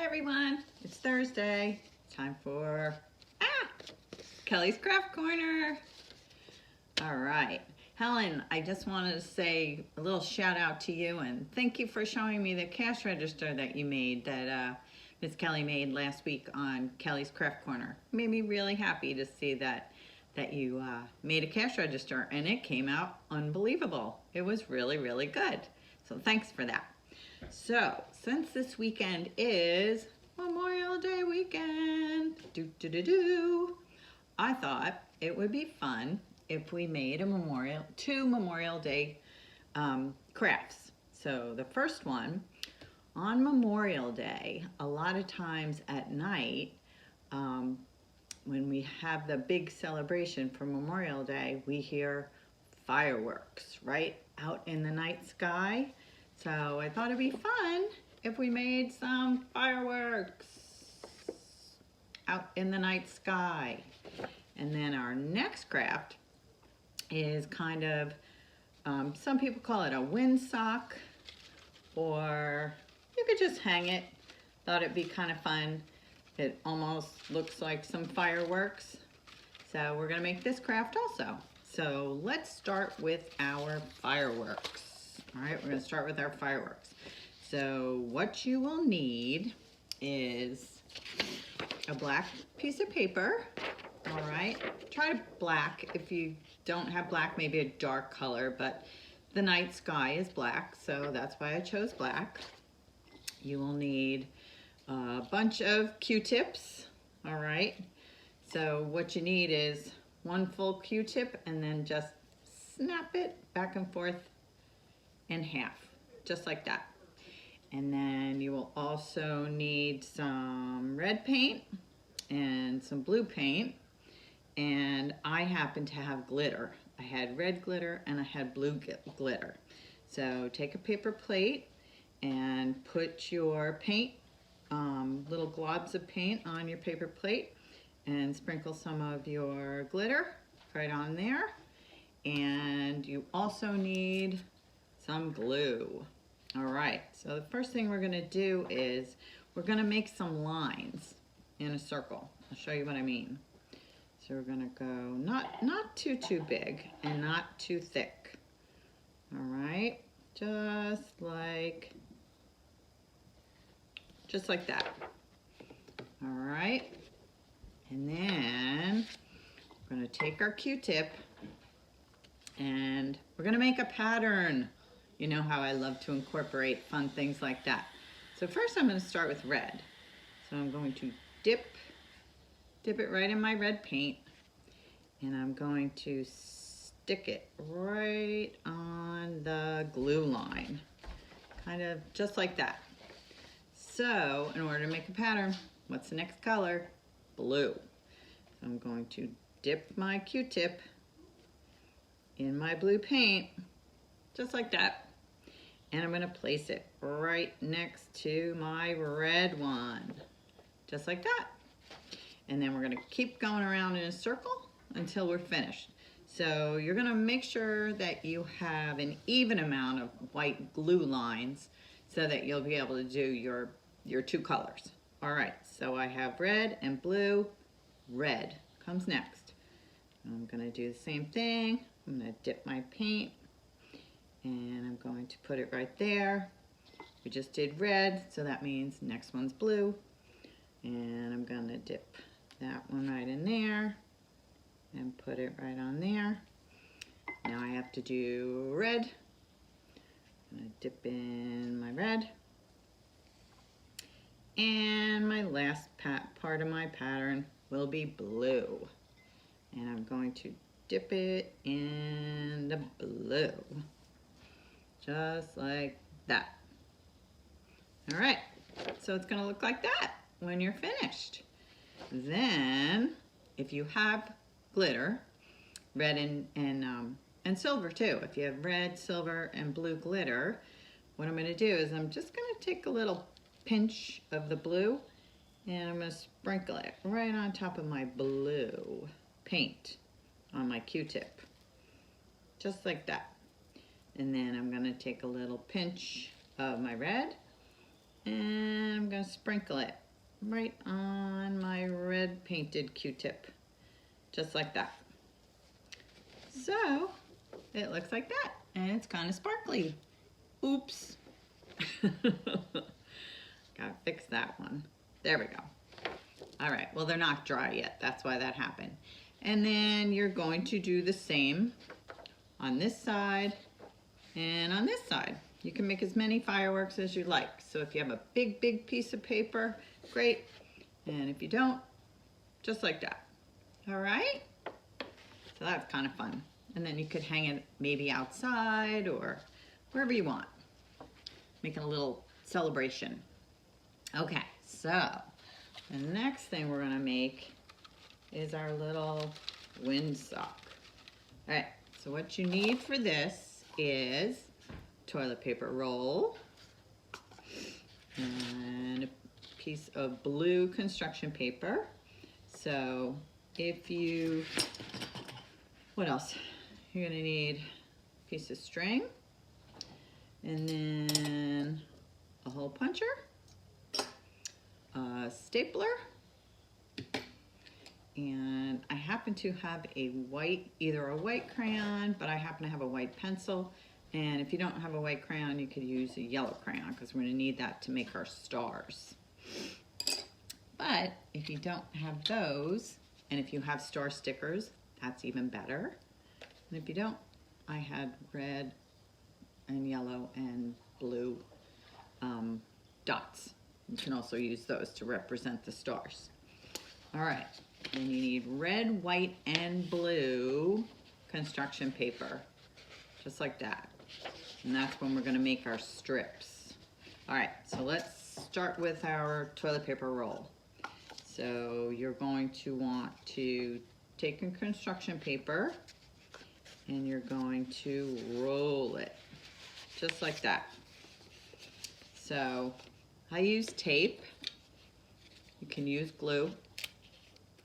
Everyone, it's Thursday. It's time for Kelly's Craft Corner. All right, Helen, I just wanted to say a little shout out to you and thank you for showing me the cash register that you made, that Miss Kelly made last week on Kelly's Craft Corner. It made me really happy to see that you made a cash register, and it came out unbelievable. It was really, really good. So thanks for that. So, since this weekend is Memorial Day weekend, I thought it would be fun if we made two Memorial Day crafts. So the first one, on Memorial Day, a lot of times at night, when we have the big celebration for Memorial Day, we hear fireworks, right, out in the night sky. So I thought it'd be fun if we made some fireworks out in the night sky. And then our next craft is kind of, some people call it a windsock, or you could just hang it. Thought it'd be kind of fun. It almost looks like some fireworks. So we're gonna make this craft also. So let's start with our fireworks. All right, we're gonna start with our fireworks. So what you will need is a black piece of paper. All right, try black. If you don't have black, maybe a dark color, but the night sky is black, so that's why I chose black. You will need a bunch of Q-tips. All right, so what you need is one full Q-tip, and then just snap it back and forth in half, just like that. And then you will also need some red paint and some blue paint. And I happen to have glitter. I had red glitter and I had blue glitter. So take a paper plate and put your paint, little globs of paint on your paper plate, and sprinkle some of your glitter right on there. And you also need some glue. All right, so the first thing we're gonna do is we're gonna make some lines in a circle. I'll show you what I mean. So we're gonna go not too big and not too thick. All right, just like that. All right, and then we're gonna take our Q-tip and we're gonna make a pattern. You know how I love to incorporate fun things like that. So first I'm going to start with red. So I'm going to dip it right in my red paint, and I'm going to stick it right on the glue line, kind of just like that. So in order to make a pattern, what's the next color? Blue. So I'm going to dip my Q-tip in my blue paint, just like that. And I'm gonna place it right next to my red one, just like that. And then we're gonna keep going around in a circle until we're finished. So you're gonna make sure that you have an even amount of white glue lines so that you'll be able to do your two colors. All right, so I have red and blue. Red comes next. I'm gonna do the same thing. I'm gonna dip my paint, and I'm going to put it right there. We just did red, so that means next one's blue. And I'm gonna dip that one right in there and put it right on there. Now I have to do red. I'm gonna dip in my red. And my last part of my pattern will be blue. And I'm going to dip it in the blue. Just like that. All right, so it's gonna look like that when you're finished. Then, if you have glitter, red and silver too, if you have red, silver, and blue glitter, what I'm gonna do is I'm just gonna take a little pinch of the blue and I'm gonna sprinkle it right on top of my blue paint on my Q-tip, just like that. And then I'm gonna take a little pinch of my red and I'm gonna gonna sprinkle it right on my red painted Q-tip, just like that. So it looks like that, and it's kind of sparkly. Oops. Gotta fix that one. There we go. All right, well, they're not dry yet. That's why that happened. And then you're going to do the same on this side and on this side. You can make as many fireworks as you like. So if you have a big, big piece of paper, great. And if you don't, just like that. All right? So that's kind of fun. And then you could hang it maybe outside or wherever you want. Making a little celebration. Okay, so the next thing we're gonna make is our little windsock. All right, so what you need for this is toilet paper roll and a piece of blue construction paper. So if you, what else? You're gonna need a piece of string and then a hole puncher, a stapler, and I happen to have a white, either a white crayon, but I happen to have a white pencil. And if you don't have a white crayon, you could use a yellow crayon because we're gonna need that to make our stars. But if you don't have those, and if you have star stickers, that's even better. And if you don't, I had red and yellow and blue dots. You can also use those to represent the stars. All right, then you need red, white, and blue construction paper, just like that. And that's when we're gonna make our strips. All right, so let's start with our toilet paper roll. So you're going to want to take a construction paper and you're going to roll it, just like that. So I use tape. You can use glue.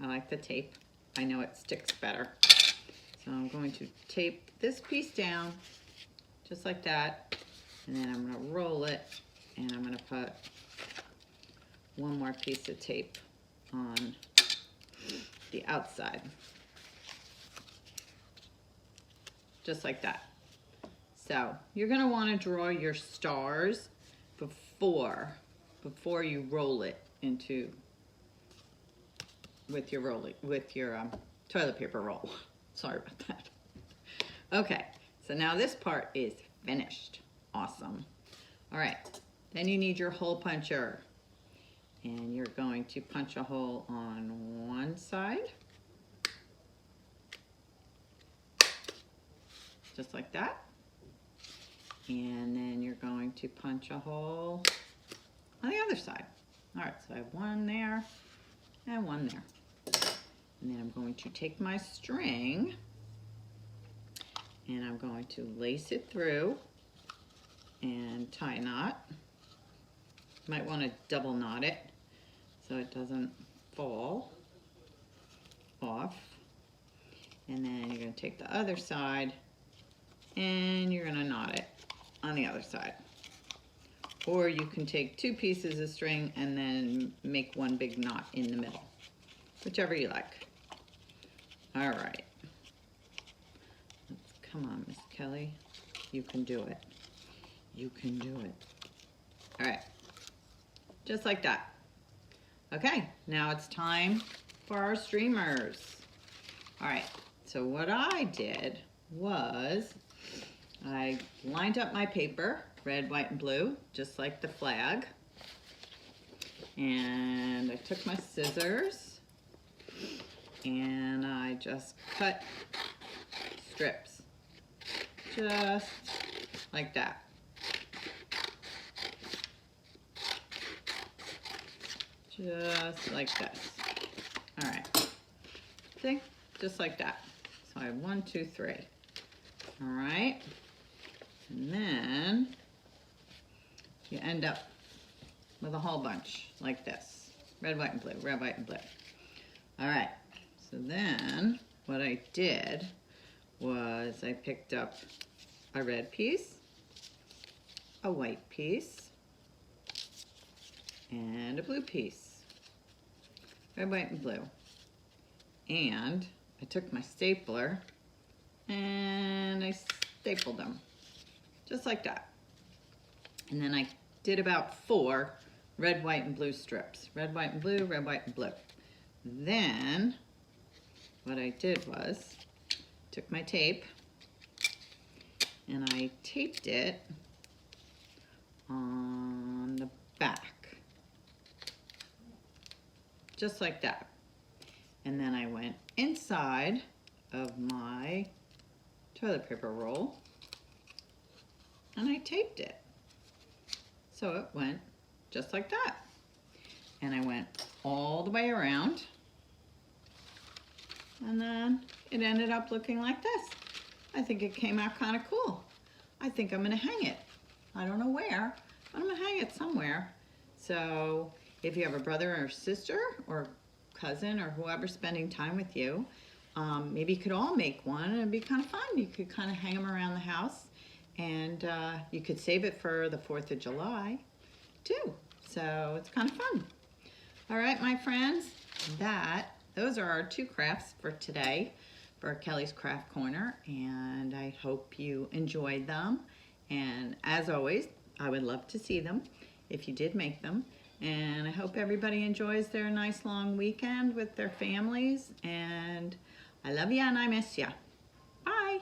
I like the tape. I know it sticks better. So I'm going to tape this piece down, just like that. And then I'm gonna roll it and I'm gonna put one more piece of tape on the outside. Just like that. So you're gonna wanna draw your stars before you roll it into, with your toilet paper roll. Sorry about that. Okay, so now this part is finished. Awesome. All right, then you need your hole puncher. And you're going to punch a hole on one side. Just like that. And then you're going to punch a hole on the other side. All right, so I have one there and one there. And then I'm going to take my string and I'm going to lace it through and tie a knot. Might want to double knot it so it doesn't fall off. And then you're going to take the other side and you're going to knot it on the other side. Or you can take two pieces of string and then make one big knot in the middle. Whichever you like. All right. Come on, Miss Kelly. You can do it. You can do it. All right. Just like that. Okay, now it's time for our streamers. All right, so what I did was I lined up my paper, red, white, and blue, just like the flag. And I took my scissors and I just cut strips, just like that. Just like this. All right, see, just like that. So I have 1, 2, 3. All right, and then you end up with a whole bunch like this. Red, white, and blue, red, white, and blue. All right, so then what I did was I picked up a red piece, a white piece, and a blue piece. Red, white, and blue. And I took my stapler and I stapled them, just like that. And then I did about 4 red, white, and blue strips. Red, white, and blue, red, white, and blue. Then, what I did was, took my tape and I taped it on the back, just like that. And then I went inside of my toilet paper roll and I taped it. So it went just like that. And I went all the way around and then it ended up looking like this. I think it came out kind of cool. I think I'm gonna hang it. I don't know where, but I'm gonna hang it somewhere. So if you have a brother or sister or cousin or whoever spending time with you, maybe you could all make one and it'd be kind of fun. You could kind of hang them around the house and you could save it for the 4th of July too. So it's kind of fun. All right, my friends, those are our 2 crafts for today for Kelly's Craft Corner, and I hope you enjoyed them. And as always, I would love to see them if you did make them. And I hope everybody enjoys their nice long weekend with their families. And I love you and I miss you. Bye.